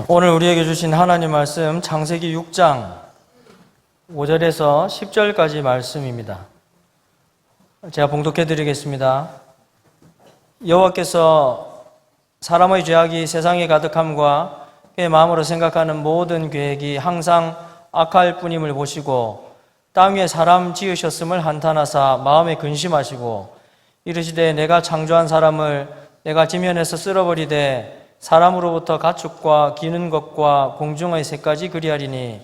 오늘 우리에게 주신 하나님 말씀 창세기 6장 5절에서 10절까지 말씀입니다. 제가 봉독해 드리겠습니다. 여호와께서 사람의 죄악이 세상에 가득함과 그의 마음으로 생각하는 모든 계획이 항상 악할 뿐임을 보시고 땅 위에 사람 지으셨음을 한탄하사 마음에 근심하시고 이르시되 내가 창조한 사람을 내가 지면에서 쓸어버리되 사람으로부터 가축과 기는 것과 공중의 새까지 그리하리니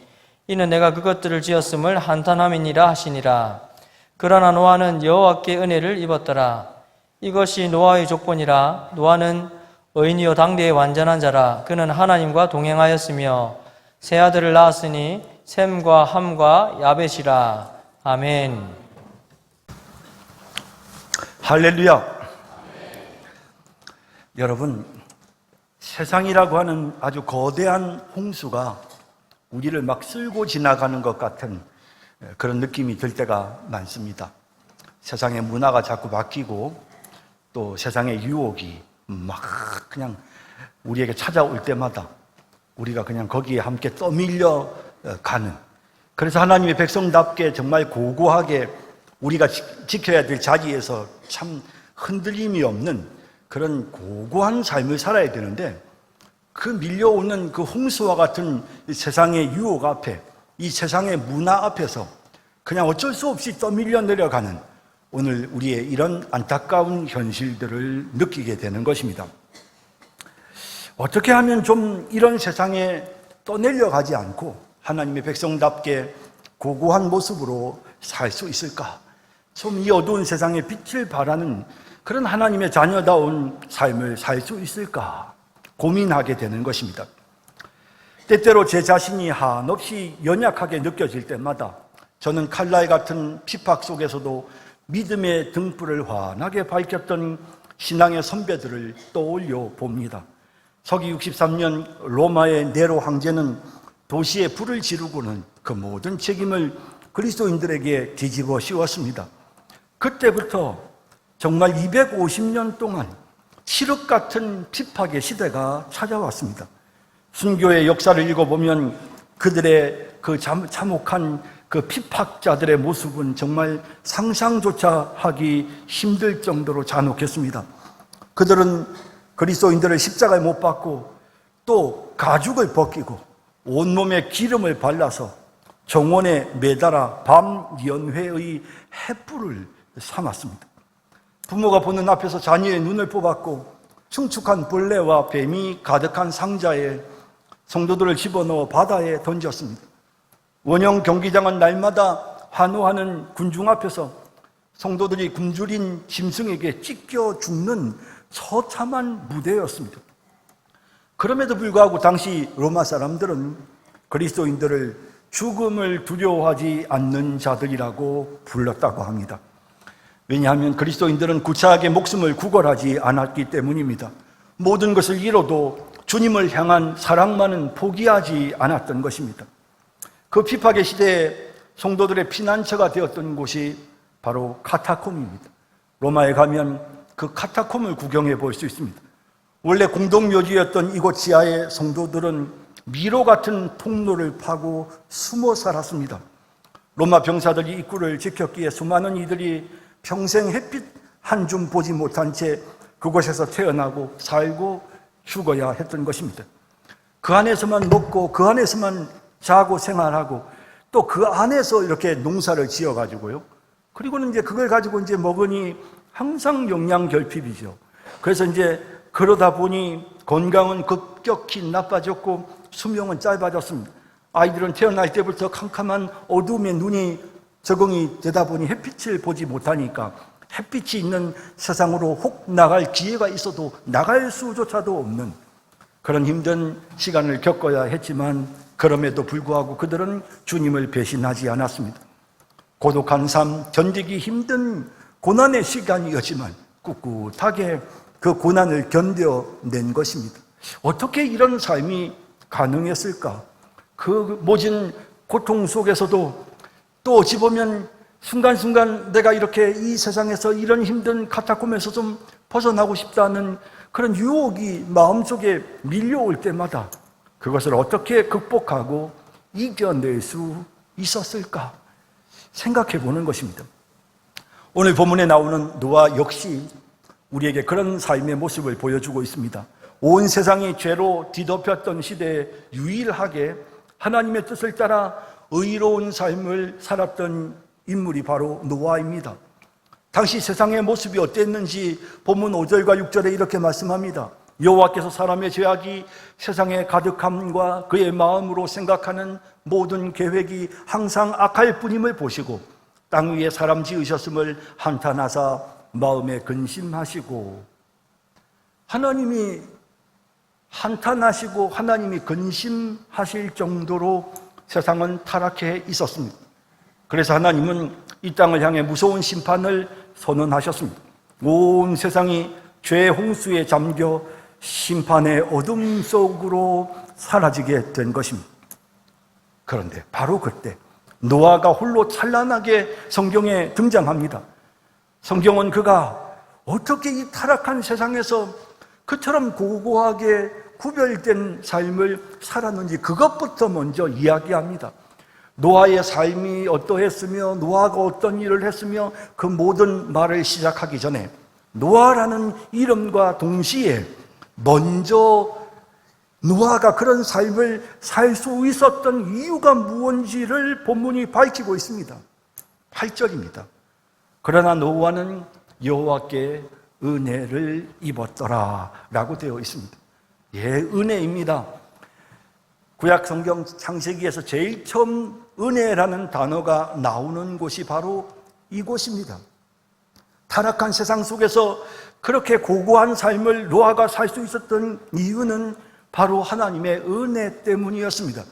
이는 내가 그것들을 지었음을 한탄함이니라 하시니라. 그러나 노아는 여호와께 은혜를 입었더라. 이것이 노아의 족본이라. 노아는 의인이요 당대의 완전한 자라. 그는 하나님과 동행하였으며 세 아들을 낳았으니 셈과 함과 야벳이라. 아멘. 할렐루야. 여러분, 세상이라고 하는 아주 거대한 홍수가 우리를 막 쓸고 지나가는 것 같은 그런 느낌이 들 때가 많습니다. 세상의 문화가 자꾸 바뀌고 또 세상의 유혹이 막 그냥 우리에게 찾아올 때마다 우리가 그냥 거기에 함께 떠밀려 가는, 그래서 하나님의 백성답게 정말 고고하게 우리가 지켜야 될 자리에서 참 흔들림이 없는 그런 고고한 삶을 살아야 되는데, 그 밀려오는 그 홍수와 같은 세상의 유혹 앞에, 이 세상의 문화 앞에서 그냥 어쩔 수 없이 떠밀려 내려가는 오늘 우리의 이런 안타까운 현실들을 느끼게 되는 것입니다. 어떻게 하면 좀 이런 세상에 떠내려가지 않고 하나님의 백성답게 고고한 모습으로 살 수 있을까? 좀 이 어두운 세상에 빛을 발하는 그런 하나님의 자녀다운 삶을 살 수 있을까 고민하게 되는 것입니다. 때때로 제 자신이 한없이 연약하게 느껴질 때마다 저는 칼날 같은 핍박 속에서도 믿음의 등불을 환하게 밝혔던 신앙의 선배들을 떠올려 봅니다. 서기 63년 로마의 네로 황제는 도시에 불을 지르고는 그 모든 책임을 그리스도인들에게 뒤집어 씌웠습니다. 그때부터 정말 250년 동안 칠흑 같은 핍박의 시대가 찾아왔습니다. 순교의 역사를 읽어보면 그들의 그 참혹한 그 핍박자들의 모습은 정말 상상조차 하기 힘들 정도로 잔혹했습니다. 그들은 그리스도인들을 십자가에 못 박고 또 가죽을 벗기고 온몸에 기름을 발라서 정원에 매달아 밤 연회의 횃불을 삼았습니다. 부모가 보는 앞에서 자녀의 눈을 뽑았고 흉측한 벌레와 뱀이 가득한 상자에 성도들을 집어넣어 바다에 던졌습니다. 원형 경기장은 날마다 환호하는 군중 앞에서 성도들이 굶주린 짐승에게 찢겨 죽는 처참한 무대였습니다. 그럼에도 불구하고 당시 로마 사람들은 그리스도인들을 죽음을 두려워하지 않는 자들이라고 불렀다고 합니다. 왜냐하면 그리스도인들은 구차하게 목숨을 구걸하지 않았기 때문입니다. 모든 것을 잃어도 주님을 향한 사랑만은 포기하지 않았던 것입니다. 그 핍박의 시대에 성도들의 피난처가 되었던 곳이 바로 카타콤입니다. 로마에 가면 그 카타콤을 구경해 볼 수 있습니다. 원래 공동묘지였던 이곳 지하의 성도들은 미로 같은 통로를 파고 숨어 살았습니다. 로마 병사들이 입구를 지켰기에 수많은 이들이 평생 햇빛 한 줌 보지 못한 채 그곳에서 태어나고 살고 죽어야 했던 것입니다. 그 안에서만 먹고 그 안에서만 자고 생활하고 또 그 안에서 이렇게 농사를 지어가지고요. 그리고는 이제 그걸 가지고 이제 먹으니 항상 영양 결핍이죠. 그래서 이제 그러다 보니 건강은 급격히 나빠졌고 수명은 짧아졌습니다. 아이들은 태어날 때부터 캄캄한 어둠에 눈이 적응이 되다 보니 햇빛을 보지 못하니까 햇빛이 있는 세상으로 혹 나갈 기회가 있어도 나갈 수조차도 없는 그런 힘든 시간을 겪어야 했지만 그럼에도 불구하고 그들은 주님을 배신하지 않았습니다. 고독한 삶, 견디기 힘든 고난의 시간이었지만 꿋꿋하게 그 고난을 견뎌낸 것입니다. 어떻게 이런 삶이 가능했을까? 그 모진 고통 속에서도 또 어찌 보면 순간순간 내가 이렇게 이 세상에서 이런 힘든 카타콤에서 좀 벗어나고 싶다는 그런 유혹이 마음속에 밀려올 때마다 그것을 어떻게 극복하고 이겨낼 수 있었을까 생각해 보는 것입니다. 오늘 본문에 나오는 노아 역시 우리에게 그런 삶의 모습을 보여주고 있습니다. 온 세상이 죄로 뒤덮였던 시대에 유일하게 하나님의 뜻을 따라 의로운 삶을 살았던 인물이 바로 노아입니다. 당시 세상의 모습이 어땠는지 본문 5절과 6절에 이렇게 말씀합니다. 여호와께서 사람의 죄악이 세상에 가득함과 그의 마음으로 생각하는 모든 계획이 항상 악할 뿐임을 보시고 땅 위에 사람 지으셨음을 한탄하사 마음에 근심하시고, 하나님이 한탄하시고 하나님이 근심하실 정도로 세상은 타락해 있었습니다. 그래서 하나님은 이 땅을 향해 무서운 심판을 선언하셨습니다. 온 세상이 죄의 홍수에 잠겨 심판의 어둠 속으로 사라지게 된 것입니다. 그런데 바로 그때 노아가 홀로 찬란하게 성경에 등장합니다. 성경은 그가 어떻게 이 타락한 세상에서 그처럼 고고하게 구별된 삶을 살았는지 그것부터 먼저 이야기합니다. 노아의 삶이 어떠했으며 노아가 어떤 일을 했으며 그 모든 말을 시작하기 전에 노아라는 이름과 동시에 먼저 노아가 그런 삶을 살 수 있었던 이유가 무엇인지를 본문이 밝히고 있습니다. 8절입니다. 그러나 노아는 여호와께 은혜를 입었더라 라고 되어 있습니다. 예, 은혜입니다. 구약 성경 창세기에서 제일 처음 은혜라는 단어가 나오는 곳이 바로 이곳입니다. 타락한 세상 속에서 그렇게 고고한 삶을 노아가 살 수 있었던 이유는 바로 하나님의 은혜 때문이었습니다.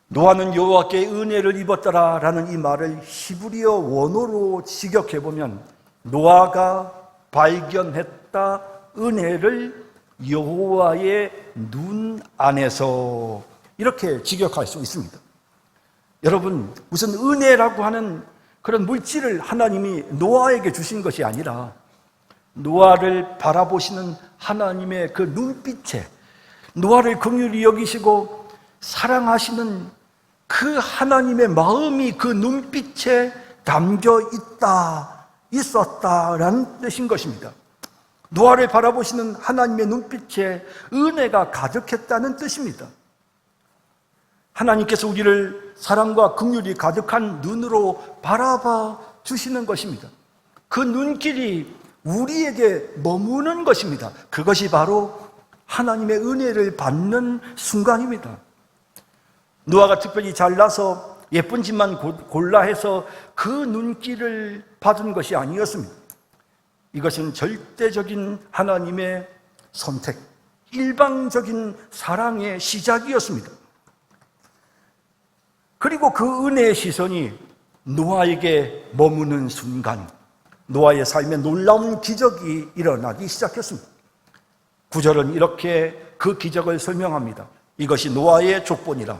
노아는 여호와께 은혜를 입었더라라는 이 말을 히브리어 원어로 직역해보면 노아가 발견했다 은혜를 여호와의 눈 안에서, 이렇게 직역할 수 있습니다. 여러분, 무슨 은혜라고 하는 그런 물질을 하나님이 노아에게 주신 것이 아니라 노아를 바라보시는 하나님의 그 눈빛에, 노아를 긍휼히 여기시고 사랑하시는 그 하나님의 마음이 그 눈빛에 담겨 있었다라는 뜻인 것입니다. 노아를 바라보시는 하나님의 눈빛에 은혜가 가득했다는 뜻입니다. 하나님께서 우리를 사랑과 긍휼이 가득한 눈으로 바라봐 주시는 것입니다. 그 눈길이 우리에게 머무는 것입니다. 그것이 바로 하나님의 은혜를 받는 순간입니다. 노아가 특별히 잘나서 예쁜 집만 골라 해서 그 눈길을 받은 것이 아니었습니다. 이것은 절대적인 하나님의 선택, 일방적인 사랑의 시작이었습니다. 그리고 그 은혜의 시선이 노아에게 머무는 순간 노아의 삶에 놀라운 기적이 일어나기 시작했습니다. 9절은 이렇게 그 기적을 설명합니다. 이것이 노아의 족본이라.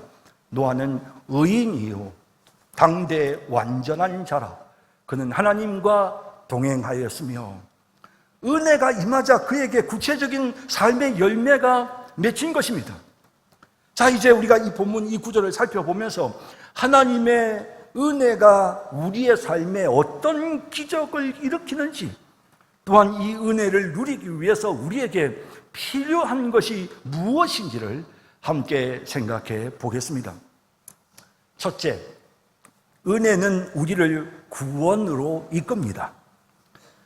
노아는 의인이요 당대 완전한 자라. 그는 하나님과 동행하였으며 은혜가 임하자 그에게 구체적인 삶의 열매가 맺힌 것입니다. 자, 이제 우리가 이 본문 이 구절을 살펴보면서 하나님의 은혜가 우리의 삶에 어떤 기적을 일으키는지, 또한 이 은혜를 누리기 위해서 우리에게 필요한 것이 무엇인지를 함께 생각해 보겠습니다. 첫째, 은혜는 우리를 구원으로 이끕니다.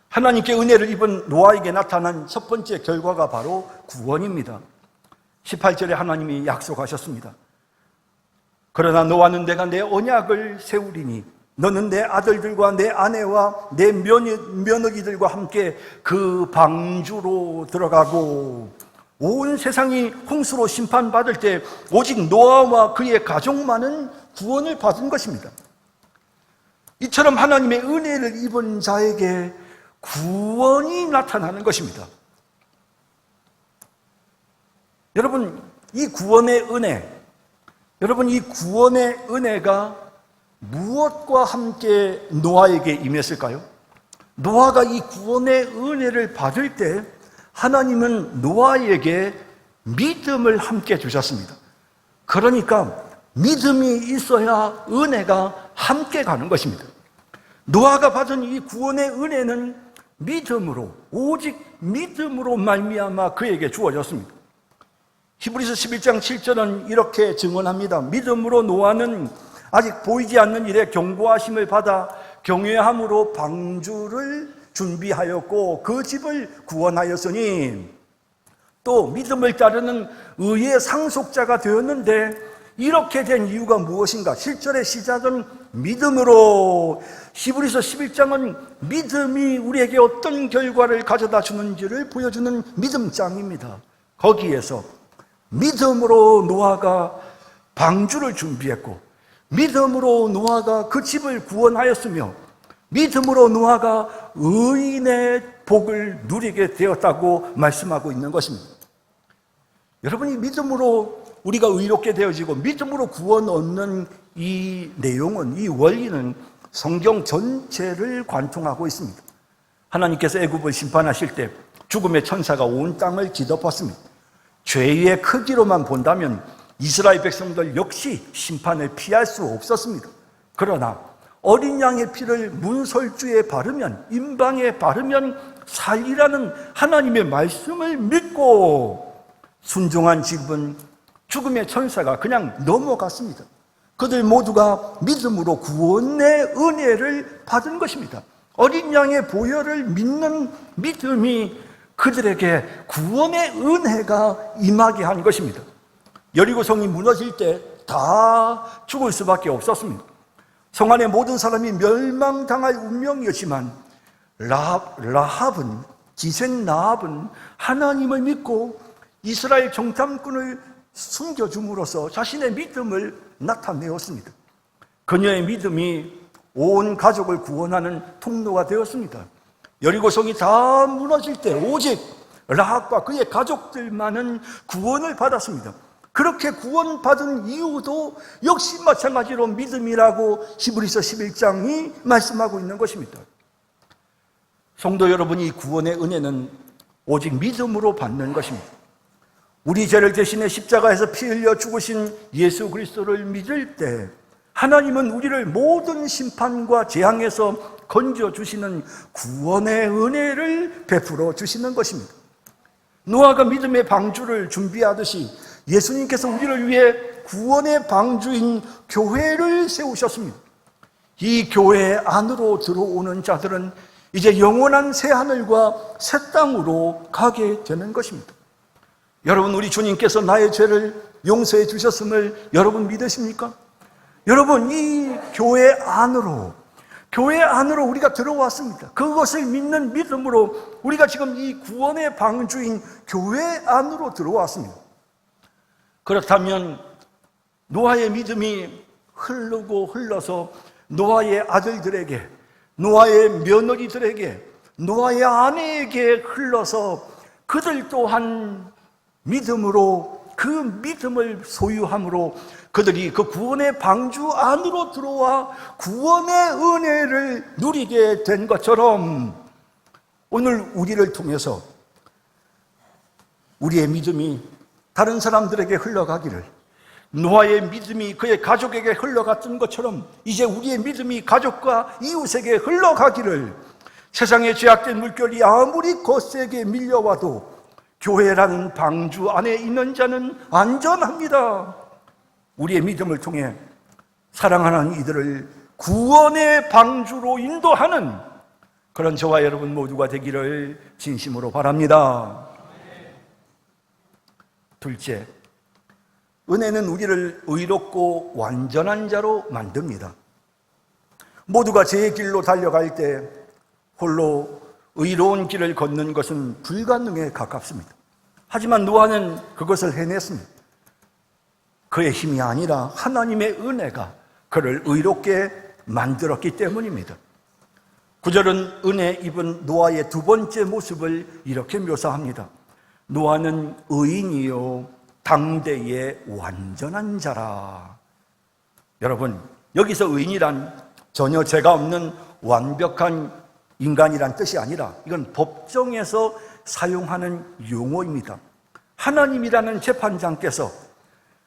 하나님께 은혜를 입은 노아에게 나타난 첫 번째 결과가 바로 구원입니다. 18절에 하나님이 약속하셨습니다. 그러나 노아는 내가 내 언약을 세우리니 너는 내 아들들과 내 아내와 내 며느리들과 함께 그 방주로 들어가고, 온 세상이 홍수로 심판받을 때 오직 노아와 그의 가족만은 구원을 받은 것입니다. 이처럼 하나님의 은혜를 입은 자에게 구원이 나타나는 것입니다. 여러분, 이 구원의 은혜가 무엇과 함께 노아에게 임했을까요? 노아가 이 구원의 은혜를 받을 때 하나님은 노아에게 믿음을 함께 주셨습니다. 그러니까 믿음이 있어야 은혜가 함께 가는 것입니다. 노아가 받은 이 구원의 은혜는 믿음으로, 오직 믿음으로 말미암아 그에게 주어졌습니다. 히브리서 11장 7절은 이렇게 증언합니다. 믿음으로 노아는 아직 보이지 않는 일에 경고하심을 받아 경외함으로 방주를 준비하였고 그 집을 구원하였으니, 또 믿음을 따르는 의의 상속자가 되었는데, 이렇게 된 이유가 무엇인가? 7절의 시작은 믿음으로, 히브리서 11장은 믿음이 우리에게 어떤 결과를 가져다 주는지를 보여주는 믿음장입니다. 거기에서 믿음으로 노아가 방주를 준비했고, 믿음으로 노아가 그 집을 구원하였으며, 믿음으로 노아가 의인의 복을 누리게 되었다고 말씀하고 있는 것입니다. 여러분이 믿음으로 우리가 의롭게 되어지고 믿음으로 구원 얻는 이 내용은, 이 원리는 성경 전체를 관통하고 있습니다. 하나님께서 애굽을 심판하실 때 죽음의 천사가 온 땅을 뒤덮었습니다. 죄의 크기로만 본다면 이스라엘 백성들 역시 심판을 피할 수 없었습니다. 그러나 어린 양의 피를 문설주에 바르면, 임방에 바르면 살리라는 하나님의 말씀을 믿고 순종한 집은 죽음의 천사가 그냥 넘어갔습니다. 그들 모두가 믿음으로 구원의 은혜를 받은 것입니다. 어린 양의 보혈을 믿는 믿음이 그들에게 구원의 은혜가 임하게 한 것입니다. 여리고성이 무너질 때 다 죽을 수밖에 없었습니다. 성 안의 모든 사람이 멸망당할 운명이었지만 라합은, 기생 라합은 하나님을 믿고 이스라엘 정탐꾼을 숨겨줌으로써 자신의 믿음을 나타내었습니다. 그녀의 믿음이 온 가족을 구원하는 통로가 되었습니다. 여리고성이 다 무너질 때 오직 라합과 그의 가족들만은 구원을 받았습니다. 그렇게 구원받은 이유도 역시 마찬가지로 믿음이라고 히브리서 11장이 말씀하고 있는 것입니다. 성도 여러분, 이 구원의 은혜는 오직 믿음으로 받는 것입니다. 우리 죄를 대신해 십자가에서 피 흘려 죽으신 예수 그리스도를 믿을 때 하나님은 우리를 모든 심판과 재앙에서 건져주시는 구원의 은혜를 베풀어 주시는 것입니다. 노아가 믿음의 방주를 준비하듯이 예수님께서 우리를 위해 구원의 방주인 교회를 세우셨습니다. 이 교회 안으로 들어오는 자들은 이제 영원한 새 하늘과 새 땅으로 가게 되는 것입니다. 여러분, 우리 주님께서 나의 죄를 용서해 주셨음을 여러분 믿으십니까? 여러분, 이 교회 안으로 우리가 들어왔습니다. 그것을 믿는 믿음으로 우리가 지금 이 구원의 방주인 교회 안으로 들어왔습니다. 그렇다면 노아의 믿음이 흘러서 노아의 아들들에게, 노아의 며느리들에게, 노아의 아내에게 흘러서 그들 또한 믿음으로, 그 믿음을 소유함으로 그들이 그 구원의 방주 안으로 들어와 구원의 은혜를 누리게 된 것처럼, 오늘 우리를 통해서 우리의 믿음이 다른 사람들에게 흘러가기를, 노아의 믿음이 그의 가족에게 흘러갔던 것처럼 이제 우리의 믿음이 가족과 이웃에게 흘러가기를, 세상의 죄악된 물결이 아무리 거세게 밀려와도 교회라는 방주 안에 있는 자는 안전합니다. 우리의 믿음을 통해 사랑하는 이들을 구원의 방주로 인도하는 그런 저와 여러분 모두가 되기를 진심으로 바랍니다. 둘째, 은혜는 우리를 의롭고 완전한 자로 만듭니다. 모두가 제 길로 달려갈 때 홀로 의로운 길을 걷는 것은 불가능에 가깝습니다. 하지만 노아는 그것을 해냈습니다. 그의 힘이 아니라 하나님의 은혜가 그를 의롭게 만들었기 때문입니다. 9절은 은혜 입은 노아의 두 번째 모습을 이렇게 묘사합니다. 노아는 의인이요 당대의 완전한 자라. 여러분, 여기서 의인이란 전혀 죄가 없는 완벽한 인간이란 뜻이 아니라 이건 법정에서 사용하는 용어입니다. 하나님이라는 재판장께서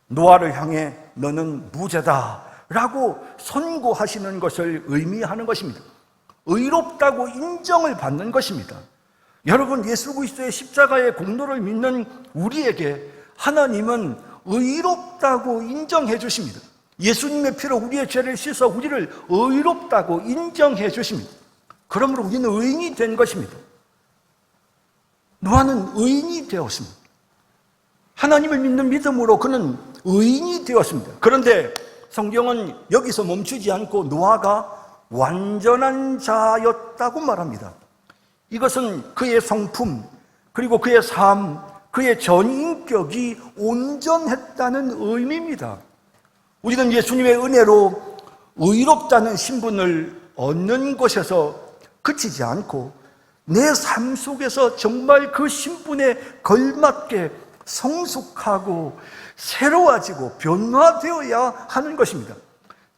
노아를 향해 너는 무죄다 라고 선고하시는 것을 의미하는 것입니다. 의롭다고 인정을 받는 것입니다. 여러분, 예수 그리스도의 십자가의 공로를 믿는 우리에게 하나님은 의롭다고 인정해 주십니다. 예수님의 피로 우리의 죄를 씻어 우리를 의롭다고 인정해 주십니다. 그러므로 우리는 의인이 된 것입니다. 노아는 의인이 되었습니다. 하나님을 믿는 믿음으로 그는 의인이 되었습니다. 그런데 성경은 여기서 멈추지 않고 노아가 완전한 자였다고 말합니다. 이것은 그의 성품, 그리고 그의 삶, 그의 전인격이 온전했다는 의미입니다. 우리는 예수님의 은혜로 의롭다는 신분을 얻는 것에서 그치지 않고 내 삶 속에서 정말 그 신분에 걸맞게 성숙하고 새로워지고 변화되어야 하는 것입니다.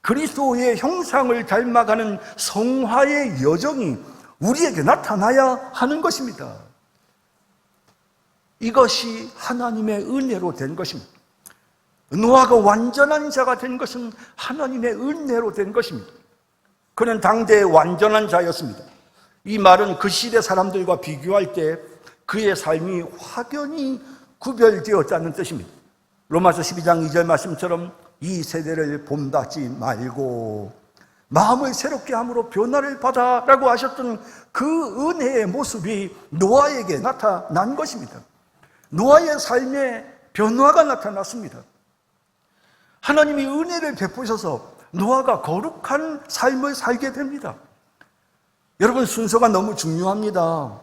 그리스도의 형상을 닮아가는 성화의 여정이 우리에게 나타나야 하는 것입니다. 이것이 하나님의 은혜로 된 것입니다. 노아가 완전한 자가 된 것은 하나님의 은혜로 된 것입니다. 그는 당대의 완전한 자였습니다. 이 말은 그 시대 사람들과 비교할 때 그의 삶이 확연히 구별되었다는 뜻입니다. 로마서 12장 2절 말씀처럼 이 세대를 본받지 말고 마음을 새롭게 함으로 변화를 받아라고 하셨던 그 은혜의 모습이 노아에게 나타난 것입니다. 노아의 삶에 변화가 나타났습니다. 하나님이 은혜를 베푸셔서 노아가 거룩한 삶을 살게 됩니다. 여러분, 순서가 너무 중요합니다.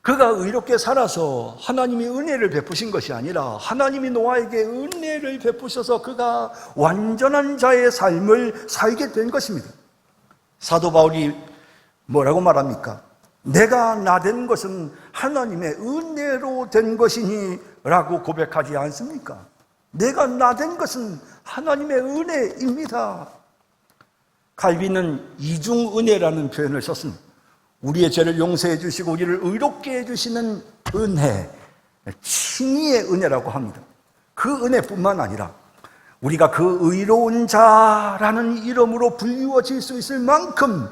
그가 의롭게 살아서 하나님이 은혜를 베푸신 것이 아니라 하나님이 노아에게 은혜를 베푸셔서 그가 완전한 자의 삶을 살게 된 것입니다. 사도 바울이 뭐라고 말합니까? 내가 나된 것은 하나님의 은혜로 된 것이니 라고 고백하지 않습니까? 내가 나된 것은 하나님의 은혜입니다. 칼빈은 이중은혜라는 표현을 썼습니다. 우리의 죄를 용서해 주시고 우리를 의롭게 해주시는 은혜, 칭의의 은혜라고 합니다. 그 은혜뿐만 아니라 우리가 그 의로운 자라는 이름으로 불리워질 수 있을 만큼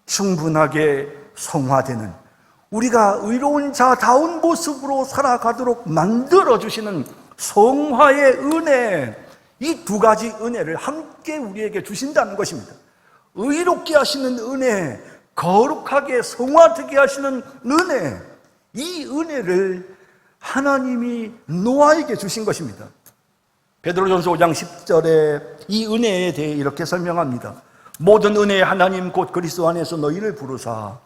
충분하게 성화되는, 우리가 의로운 자다운 모습으로 살아가도록 만들어주시는 성화의 은혜, 이 두 가지 은혜를 함께 우리에게 주신다는 것입니다. 의롭게 하시는 은혜, 거룩하게 성화되게 하시는 은혜, 이 은혜를 하나님이 노아에게 주신 것입니다. 베드로전서 5장 10절에 이 은혜에 대해 이렇게 설명합니다. 모든 은혜의 하나님 곧 그리스도 안에서 너희를 부르사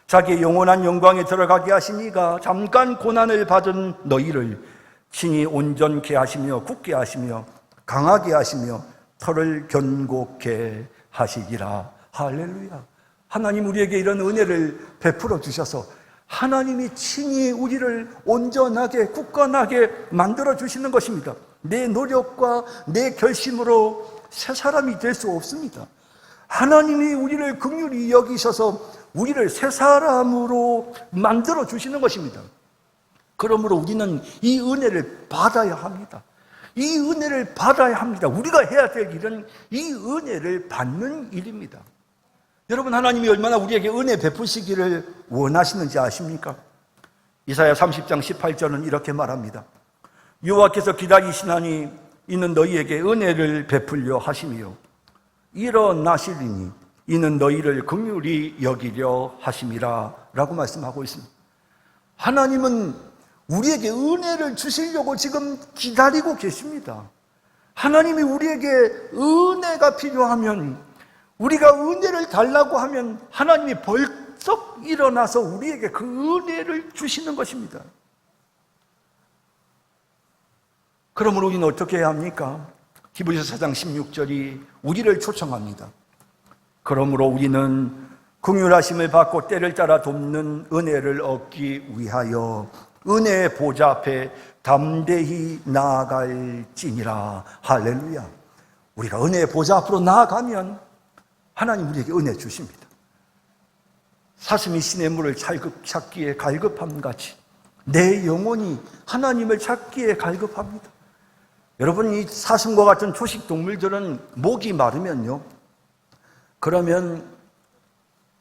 자기의 영원한 영광에 들어가게 하시니가 잠깐 고난을 받은 너희를 친히 온전케 하시며 굳게 하시며 강하게 하시며 털을 견고케 하시기라. 할렐루야. 하나님 우리에게 이런 은혜를 베풀어 주셔서 하나님이 친히 우리를 온전하게 굳건하게 만들어 주시는 것입니다. 내 노력과 내 결심으로 새 사람이 될 수 없습니다. 하나님이 우리를 긍휼히 여기셔서 우리를 새 사람으로 만들어 주시는 것입니다. 그러므로 우리는 이 은혜를 받아야 합니다. 이 은혜를 받아야 합니다. 우리가 해야 될 일은 이 은혜를 받는 일입니다. 여러분, 하나님이 얼마나 우리에게 은혜 베푸시기를 원하시는지 아십니까? 이사야 30장 18절은 이렇게 말합니다. 여호와께서 기다리시나니 이는 너희에게 은혜를 베풀려 하시며 일어나시리니 이는 너희를 긍휼히 여기려 하심이라 라고 말씀하고 있습니다. 하나님은 우리에게 은혜를 주시려고 지금 기다리고 계십니다. 하나님이 우리에게 은혜가 필요하면, 우리가 은혜를 달라고 하면 하나님이 벌떡 일어나서 우리에게 그 은혜를 주시는 것입니다. 그러므로 우리는 어떻게 해야 합니까? 히브리서 4장 16절이 우리를 초청합니다. 그러므로 우리는 긍휼하심을 받고 때를 따라 돕는 은혜를 얻기 위하여 은혜의 보좌 앞에 담대히 나아갈지니라. 할렐루야. 우리가 은혜의 보좌 앞으로 나아가면 하나님 우리에게 은혜 주십니다. 사슴이 시냇물을 찾기에 갈급함 같이 내 영혼이 하나님을 찾기에 갈급합니다. 여러분, 이 사슴과 같은 초식 동물들은 목이 마르면요, 그러면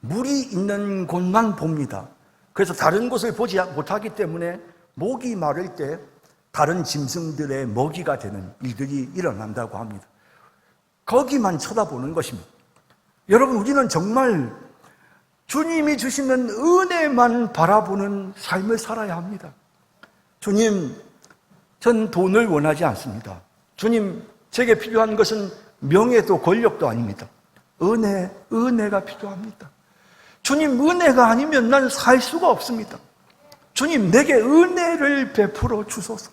물이 있는 곳만 봅니다. 그래서 다른 곳을 보지 못하기 때문에 목이 마를 때 다른 짐승들의 먹이가 되는 일들이 일어난다고 합니다. 거기만 쳐다보는 것입니다. 여러분, 우리는 정말 주님이 주시는 은혜만 바라보는 삶을 살아야 합니다. 주님, 전 돈을 원하지 않습니다. 주님, 제게 필요한 것은 명예도 권력도 아닙니다. 은혜가 필요합니다. 주님, 은혜가 아니면 난 살 수가 없습니다. 주님, 내게 은혜를 베풀어 주소서.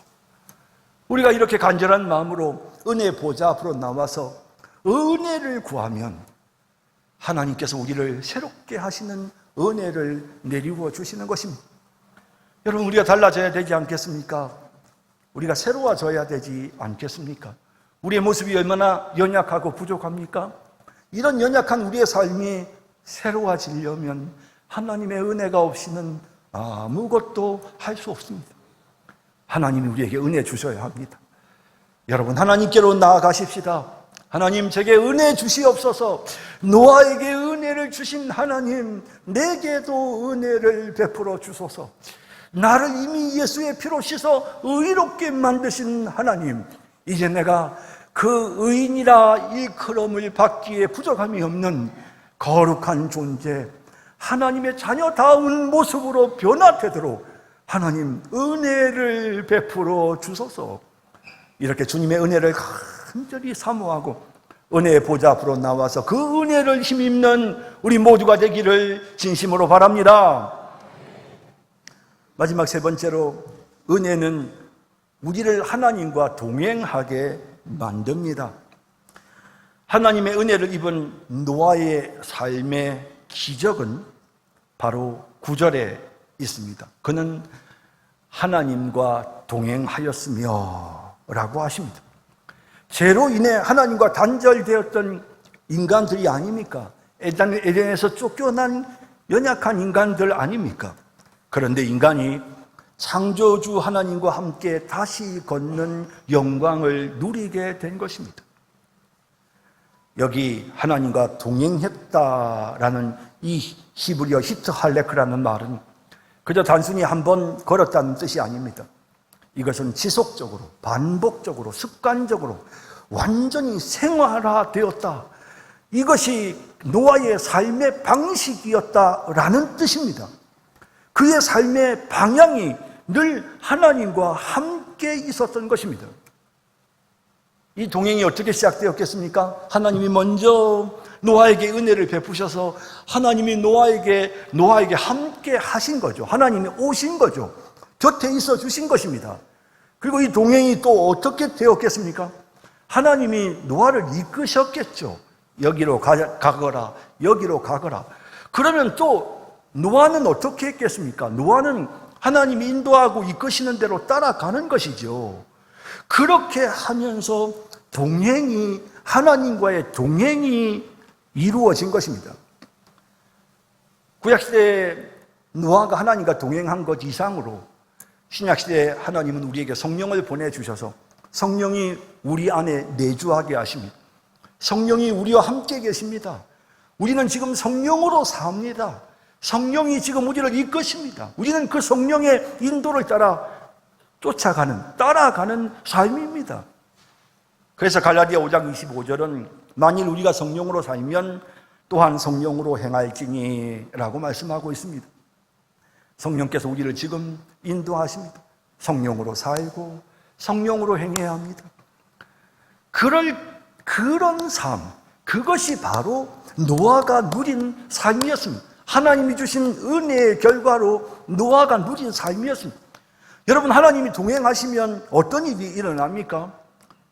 우리가 이렇게 간절한 마음으로 은혜 보좌 앞으로 나와서 은혜를 구하면 하나님께서 우리를 새롭게 하시는 은혜를 내리워 주시는 것입니다. 여러분, 우리가 달라져야 되지 않겠습니까? 우리가 새로워져야 되지 않겠습니까? 우리의 모습이 얼마나 연약하고 부족합니까? 이런 연약한 우리의 삶이 새로워지려면 하나님의 은혜가 없이는 아무것도 할 수 없습니다. 하나님이 우리에게 은혜 주셔야 합니다. 여러분, 하나님께로 나아가십시다. 하나님, 제게 은혜 주시옵소서. 노아에게 은혜를 주신 하나님, 내게도 은혜를 베풀어 주소서. 나를 이미 예수의 피로 씻어 의롭게 만드신 하나님, 이제 내가 그 의인이라 일컬음을 받기에 부족함이 없는 거룩한 존재, 하나님의 자녀다운 모습으로 변화되도록 하나님 은혜를 베풀어 주소서. 이렇게 주님의 은혜를 간절히 사모하고 은혜의 보좌 앞으로 나와서 그 은혜를 힘입는 우리 모두가 되기를 진심으로 바랍니다. 마지막 세 번째로, 은혜는 우리를 하나님과 동행하게 만듭니다. 하나님의 은혜를 입은 노아의 삶의 기적은 바로 9절에 있습니다. 그는 하나님과 동행하였으며 라고 하십니다. 죄로 인해 하나님과 단절되었던 인간들이 아닙니까? 에덴에서 쫓겨난 연약한 인간들 아닙니까? 그런데 인간이 창조주 하나님과 함께 다시 걷는 영광을 누리게 된 것입니다. 여기 하나님과 동행했다라는 이 히브리어 히트할레크라는 말은 그저 단순히 한번 걸었다는 뜻이 아닙니다. 이것은 지속적으로, 반복적으로, 습관적으로 완전히 생활화되었다. 이것이 노아의 삶의 방식이었다라는 뜻입니다. 그의 삶의 방향이 늘 하나님과 함께 있었던 것입니다. 이 동행이 어떻게 시작되었겠습니까? 하나님이 먼저 노아에게 은혜를 베푸셔서 하나님이 노아에게 함께 하신 거죠. 하나님이 오신 거죠. 곁에 있어 주신 것입니다. 그리고 이 동행이 또 어떻게 되었겠습니까? 하나님이 노아를 이끄셨겠죠. 여기로 가거라, 여기로 가거라. 그러면 또 노아는 어떻게 했겠습니까? 노아는 하나님이 인도하고 이끄시는 대로 따라가는 것이죠. 그렇게 하면서 하나님과의 동행이 이루어진 것입니다. 구약시대에 노아가 하나님과 동행한 것 이상으로 신약시대에 하나님은 우리에게 성령을 보내주셔서 성령이 우리 안에 내주하게 하십니다. 성령이 우리와 함께 계십니다. 우리는 지금 성령으로 삽니다. 성령이 지금 우리를 이끄십니다. 우리는 그 성령의 인도를 따라가는 삶입니다. 그래서 갈라디아 5장 25절은 만일 우리가 성령으로 살면 또한 성령으로 행할지니 라고 말씀하고 있습니다. 성령께서 우리를 지금 인도하십니다. 성령으로 살고 성령으로 행해야 합니다. 그런 삶, 그것이 바로 노아가 누린 삶이었습니다. 하나님이 주신 은혜의 결과로 노아가 누린 삶이었습니다. 여러분, 하나님이 동행하시면 어떤 일이 일어납니까?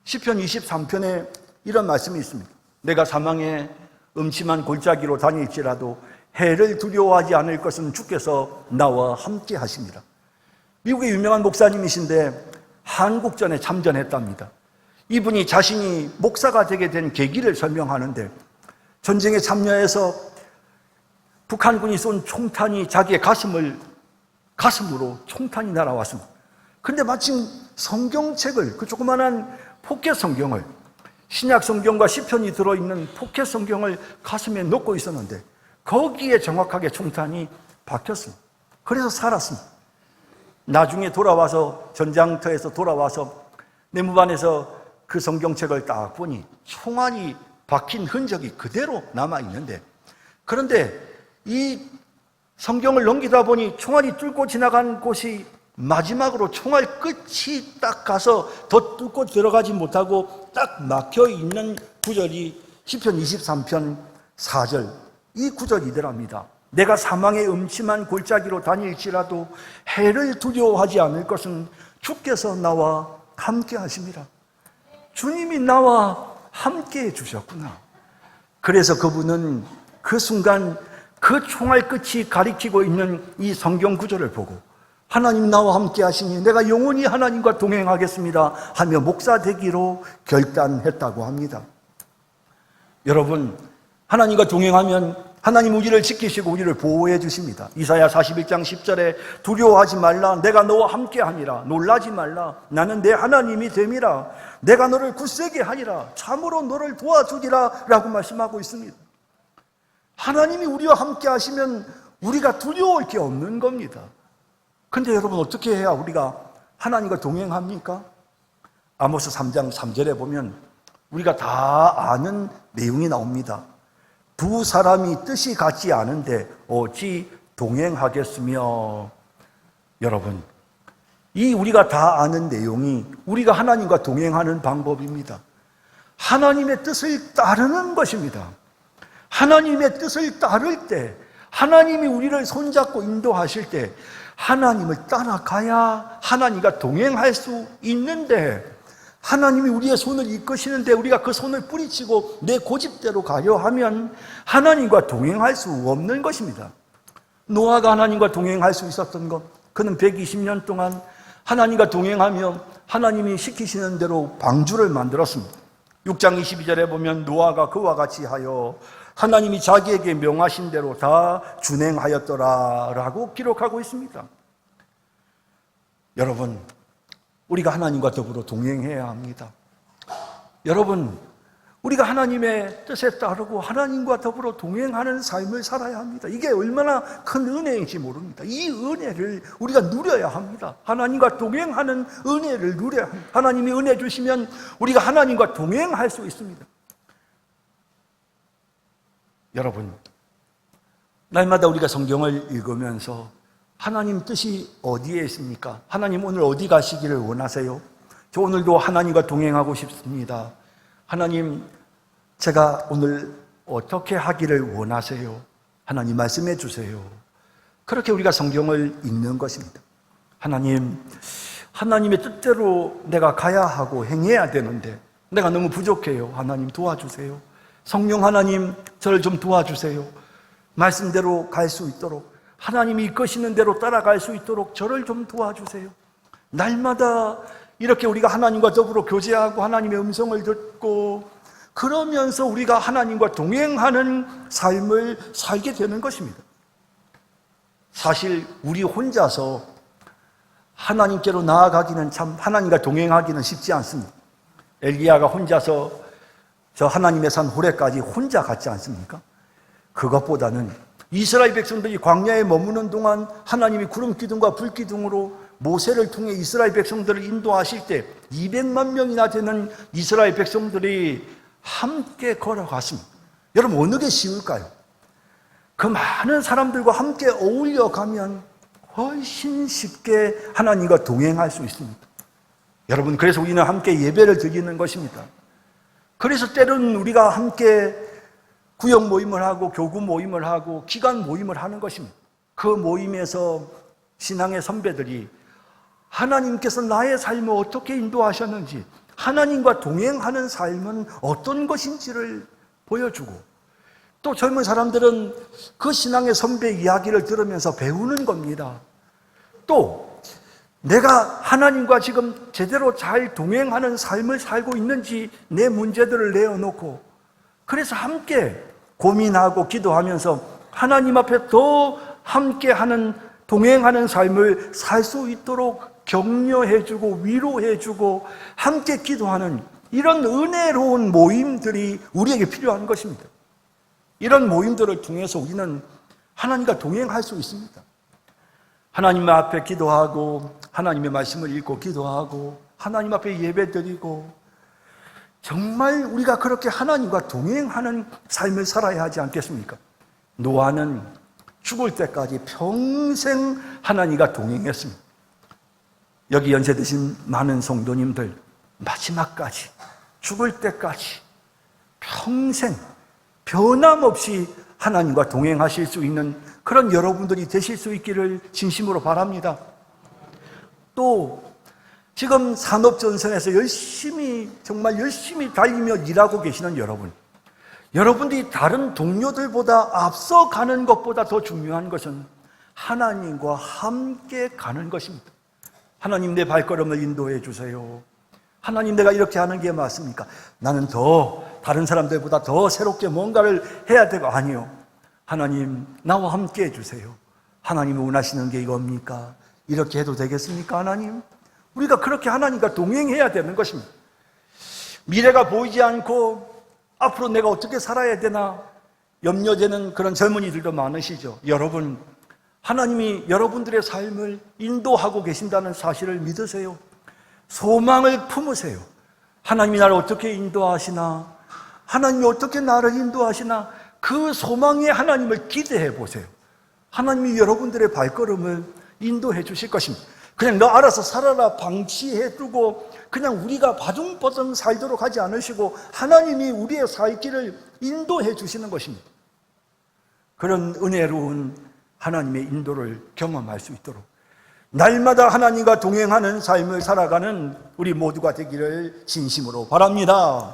시편 23편에 이런 말씀이 있습니다. 내가 사망의 음침한 골짜기로 다닐지라도 해를 두려워하지 않을 것은 주께서 나와 함께 하십니다. 미국의 유명한 목사님이신데 한국전에 참전했답니다. 이분이 자신이 목사가 되게 된 계기를 설명하는데, 전쟁에 참여해서 북한군이 쏜 총탄이 자기의 가슴을 가슴으로 총탄이 날아왔습니다. 그런데 마침 성경책을, 그 조그만한 포켓 성경을, 신약 성경과 시편이 들어있는 포켓 성경을 가슴에 넣고 있었는데 거기에 정확하게 총탄이 박혔습니다. 그래서 살았습니다. 나중에 돌아와서, 전장터에서 돌아와서 내무반에서 그 성경책을 딱 보니 총알이 박힌 흔적이 그대로 남아있는데, 그런데 이 성경을 넘기다 보니 총알이 뚫고 지나간 곳이 마지막으로 총알 끝이 딱 가서 더 뚫고 들어가지 못하고 딱 막혀 있는 구절이 시편 23편 4절, 이 구절이더랍니다. 내가 사망의 음침한 골짜기로 다닐지라도 해를 두려워하지 않을 것은 주께서 나와 함께 하심이라. 주님이 나와 함께 해주셨구나. 그래서 그분은 그 순간 그 총알 끝이 가리키고 있는 이 성경 구절을 보고 하나님 나와 함께 하시니 내가 영원히 하나님과 동행하겠습니다 하며 목사 되기로 결단했다고 합니다. 여러분, 하나님과 동행하면 하나님 우리를 지키시고 우리를 보호해 주십니다. 이사야 41장 10절에 두려워하지 말라, 내가 너와 함께 하니라. 놀라지 말라, 나는 내 하나님이 됨이라. 내가 너를 굳세게 하니라. 참으로 너를 도와주리라 라고 말씀하고 있습니다. 하나님이 우리와 함께 하시면 우리가 두려울 게 없는 겁니다. 근데 여러분, 어떻게 해야 우리가 하나님과 동행합니까? 아모스 3장 3절에 보면 우리가 다 아는 내용이 나옵니다. 두 사람이 뜻이 같지 않은데 어찌 동행하겠으며. 여러분, 이 우리가 다 아는 내용이 우리가 하나님과 동행하는 방법입니다. 하나님의 뜻을 따르는 것입니다. 하나님의 뜻을 따를 때, 하나님이 우리를 손잡고 인도하실 때 하나님을 따라가야 하나님과 동행할 수 있는데, 하나님이 우리의 손을 이끄시는데 우리가 그 손을 뿌리치고 내 고집대로 가려 하면 하나님과 동행할 수 없는 것입니다. 노아가 하나님과 동행할 수 있었던 것, 그는 120년 동안 하나님과 동행하며 하나님이 시키시는 대로 방주를 만들었습니다. 6장 22절에 보면 노아가 그와 같이 하여 하나님이 자기에게 명하신 대로 다 준행하였더라 라고 기록하고 있습니다. 여러분, 우리가 하나님과 더불어 동행해야 합니다. 여러분, 우리가 하나님의 뜻에 따르고 하나님과 더불어 동행하는 삶을 살아야 합니다. 이게 얼마나 큰 은혜인지 모릅니다. 이 은혜를 우리가 누려야 합니다. 하나님과 동행하는 은혜를 누려야 합니다. 하나님이 은혜 주시면 우리가 하나님과 동행할 수 있습니다. 여러분, 날마다 우리가 성경을 읽으면서 하나님 뜻이 어디에 있습니까? 하나님 오늘 어디 가시기를 원하세요? 저 오늘도 하나님과 동행하고 싶습니다. 하나님, 제가 오늘 어떻게 하기를 원하세요? 하나님 말씀해 주세요. 그렇게 우리가 성경을 읽는 것입니다. 하나님, 하나님의 뜻대로 내가 가야 하고 행해야 되는데 내가 너무 부족해요. 하나님 도와주세요. 성령 하나님, 저를 좀 도와주세요. 말씀대로 갈 수 있도록, 하나님이 이끄시는 대로 따라갈 수 있도록 저를 좀 도와주세요. 날마다 이렇게 우리가 하나님과 더불어 교제하고 하나님의 음성을 듣고 그러면서 우리가 하나님과 동행하는 삶을 살게 되는 것입니다. 사실 우리 혼자서 하나님께로 나아가기는 참, 하나님과 동행하기는 쉽지 않습니다. 엘리야가 혼자서 저 하나님의 산 호렙까지 혼자 갔지 않습니까? 그것보다는 이스라엘 백성들이 광야에 머무는 동안 하나님이 구름 기둥과 불 기둥으로 모세를 통해 이스라엘 백성들을 인도하실 때 200만 명이나 되는 이스라엘 백성들이 함께 걸어갔습니다. 여러분, 어느 게 쉬울까요? 그 많은 사람들과 함께 어울려 가면 훨씬 쉽게 하나님과 동행할 수 있습니다. 여러분, 그래서 우리는 함께 예배를 드리는 것입니다. 그래서 때로는 우리가 함께 구역 모임을 하고 교구 모임을 하고 기관 모임을 하는 것입니다. 그 모임에서 신앙의 선배들이 하나님께서 나의 삶을 어떻게 인도하셨는지, 하나님과 동행하는 삶은 어떤 것인지를 보여주고, 또 젊은 사람들은 그 신앙의 선배 이야기를 들으면서 배우는 겁니다. 또 내가 하나님과 지금 제대로 잘 동행하는 삶을 살고 있는지 내 문제들을 내어놓고, 그래서 함께 고민하고 기도하면서 하나님 앞에 더 함께하는 동행하는 삶을 살 수 있도록 격려해주고 위로해주고 함께 기도하는 이런 은혜로운 모임들이 우리에게 필요한 것입니다. 이런 모임들을 통해서 우리는 하나님과 동행할 수 있습니다. 하나님 앞에 기도하고 하나님의 말씀을 읽고 기도하고 하나님 앞에 예배드리고 정말 우리가 그렇게 하나님과 동행하는 삶을 살아야 하지 않겠습니까? 노아는 죽을 때까지 평생 하나님과 동행했습니다. 여기 연세드신 많은 성도님들 마지막까지 죽을 때까지 평생 변함없이 하나님과 동행하실 수 있는 그런 여러분들이 되실 수 있기를 진심으로 바랍니다. 또 지금 산업전선에서 정말 열심히 달리며 일하고 계시는 여러분들이 다른 동료들보다 앞서가는 것보다 더 중요한 것은 하나님과 함께 가는 것입니다. 하나님, 내 발걸음을 인도해 주세요. 하나님, 내가 이렇게 하는 게 맞습니까? 나는 다른 사람들보다 더 새롭게 뭔가를 해야 되고, 아니요. 하나님, 나와 함께 해주세요. 하나님이 원하시는 게 이겁니까? 이렇게 해도 되겠습니까, 하나님? 우리가 그렇게 하나님과 동행해야 되는 것입니다. 미래가 보이지 않고 앞으로 내가 어떻게 살아야 되나 염려되는 그런 젊은이들도 많으시죠. 여러분, 하나님이 여러분들의 삶을 인도하고 계신다는 사실을 믿으세요. 소망을 품으세요. 하나님이 나를 어떻게 인도하시나? 하나님이 어떻게 나를 인도하시나? 그 소망에 하나님을 기대해 보세요. 하나님이 여러분들의 발걸음을 인도해 주실 것입니다. 그냥 너 알아서 살아라 방치해 두고 그냥 우리가 바둥바둥 살도록 하지 않으시고 하나님이 우리의 살 길을 인도해 주시는 것입니다. 그런 은혜로운 하나님의 인도를 경험할 수 있도록 날마다 하나님과 동행하는 삶을 살아가는 우리 모두가 되기를 진심으로 바랍니다.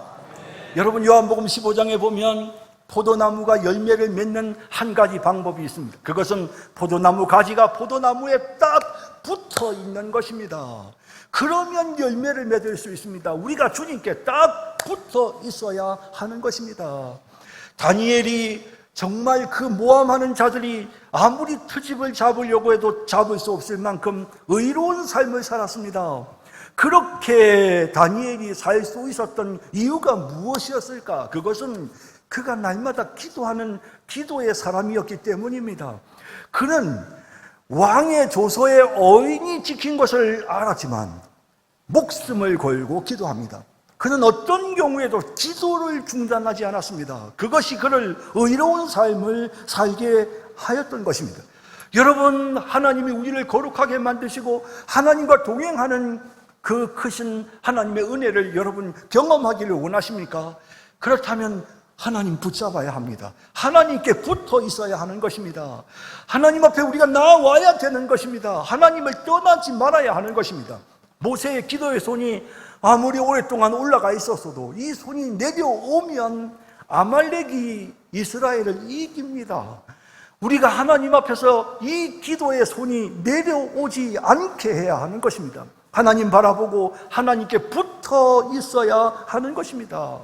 여러분, 요한복음 15장에 보면 포도나무가 열매를 맺는 한 가지 방법이 있습니다. 그것은 포도나무 가지가 포도나무에 딱 붙어 있는 것입니다. 그러면 열매를 맺을 수 있습니다. 우리가 주님께 딱 붙어 있어야 하는 것입니다. 다니엘이 정말 그 모함하는 자들이 아무리 트집을 잡으려고 해도 잡을 수 없을 만큼 의로운 삶을 살았습니다. 그렇게 다니엘이 살 수 있었던 이유가 무엇이었을까? 그것은 그가 날마다 기도하는 기도의 사람이었기 때문입니다. 그는 왕의 조서에 어인이 지킨 것을 알았지만 목숨을 걸고 기도합니다. 그는 어떤 경우에도 기도를 중단하지 않았습니다. 그것이 그를 의로운 삶을 살게 하였던 것입니다. 여러분, 하나님이 우리를 거룩하게 만드시고 하나님과 동행하는 그 크신 하나님의 은혜를 여러분 경험하기를 원하십니까? 그렇다면 하나님 붙잡아야 합니다. 하나님께 붙어 있어야 하는 것입니다. 하나님 앞에 우리가 나와야 되는 것입니다. 하나님을 떠나지 말아야 하는 것입니다. 모세의 기도의 손이 아무리 오랫동안 올라가 있었어도 이 손이 내려오면 아말렉이 이스라엘을 이깁니다. 우리가 하나님 앞에서 이 기도의 손이 내려오지 않게 해야 하는 것입니다. 하나님 바라보고 하나님께 붙어 있어야 하는 것입니다.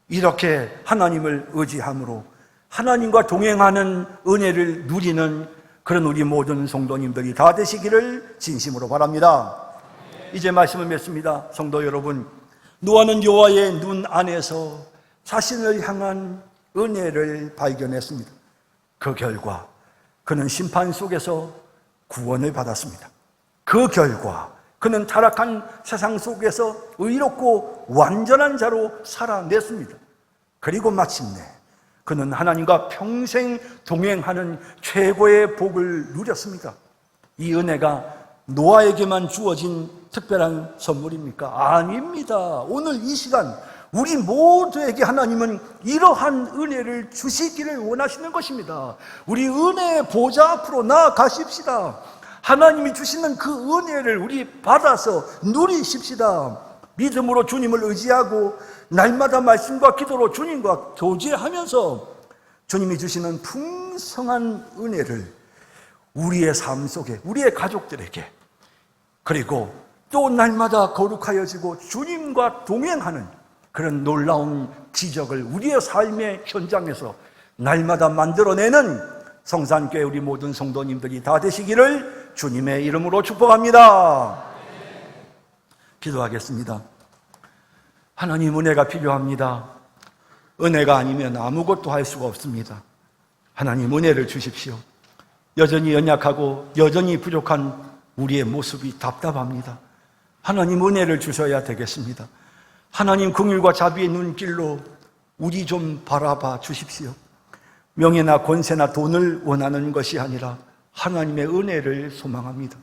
이렇게 하나님을 의지함으로 하나님과 동행하는 은혜를 누리는 그런 우리 모든 성도님들이 다 되시기를 진심으로 바랍니다. 이제 말씀을 맺습니다. 성도 여러분, 노아는 여호와의 눈 안에서 자신을 향한 은혜를 발견했습니다. 그 결과 그는 심판 속에서 구원을 받았습니다. 그 결과 그는 타락한 세상 속에서 의롭고 완전한 자로 살아냈습니다. 그리고 마침내 그는 하나님과 평생 동행하는 최고의 복을 누렸습니다. 이 은혜가 노아에게만 주어진 특별한 선물입니까? 아닙니다. 오늘 이 시간 우리 모두에게 하나님은 이러한 은혜를 주시기를 원하시는 것입니다. 우리 은혜의 보좌 앞으로 나아가십시다. 하나님이 주시는 그 은혜를 우리 받아서 누리십시다. 믿음으로 주님을 의지하고 날마다 말씀과 기도로 주님과 교제하면서 주님이 주시는 풍성한 은혜를 우리의 삶 속에, 우리의 가족들에게, 그리고 또 날마다 거룩하여지고 주님과 동행하는 그런 놀라운 기적을 우리의 삶의 현장에서 날마다 만들어내는 성산교회 우리 모든 성도님들이 다 되시기를 주님의 이름으로 축복합니다. 기도하겠습니다. 하나님, 은혜가 필요합니다. 은혜가 아니면 아무것도 할 수가 없습니다. 하나님, 은혜를 주십시오. 여전히 연약하고 여전히 부족한 우리의 모습이 답답합니다. 하나님, 은혜를 주셔야 되겠습니다. 하나님, 긍휼과 자비의 눈길로 우리 좀 바라봐 주십시오. 명예나 권세나 돈을 원하는 것이 아니라 하나님의 은혜를 소망합니다.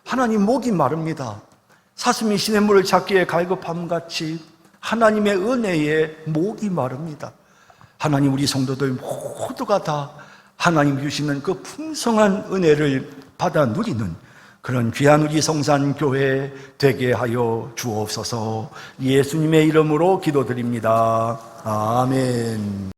하나님, 목이 마릅니다. 사슴이 시냇물을 찾기에 갈급함같이 하나님의 은혜에 목이 마릅니다. 하나님, 우리 성도들 모두가 다 하나님 주시는 그 풍성한 은혜를 받아 누리는 그런 귀한 우리 성산교회 되게 하여 주옵소서. 예수님의 이름으로 기도드립니다. 아멘.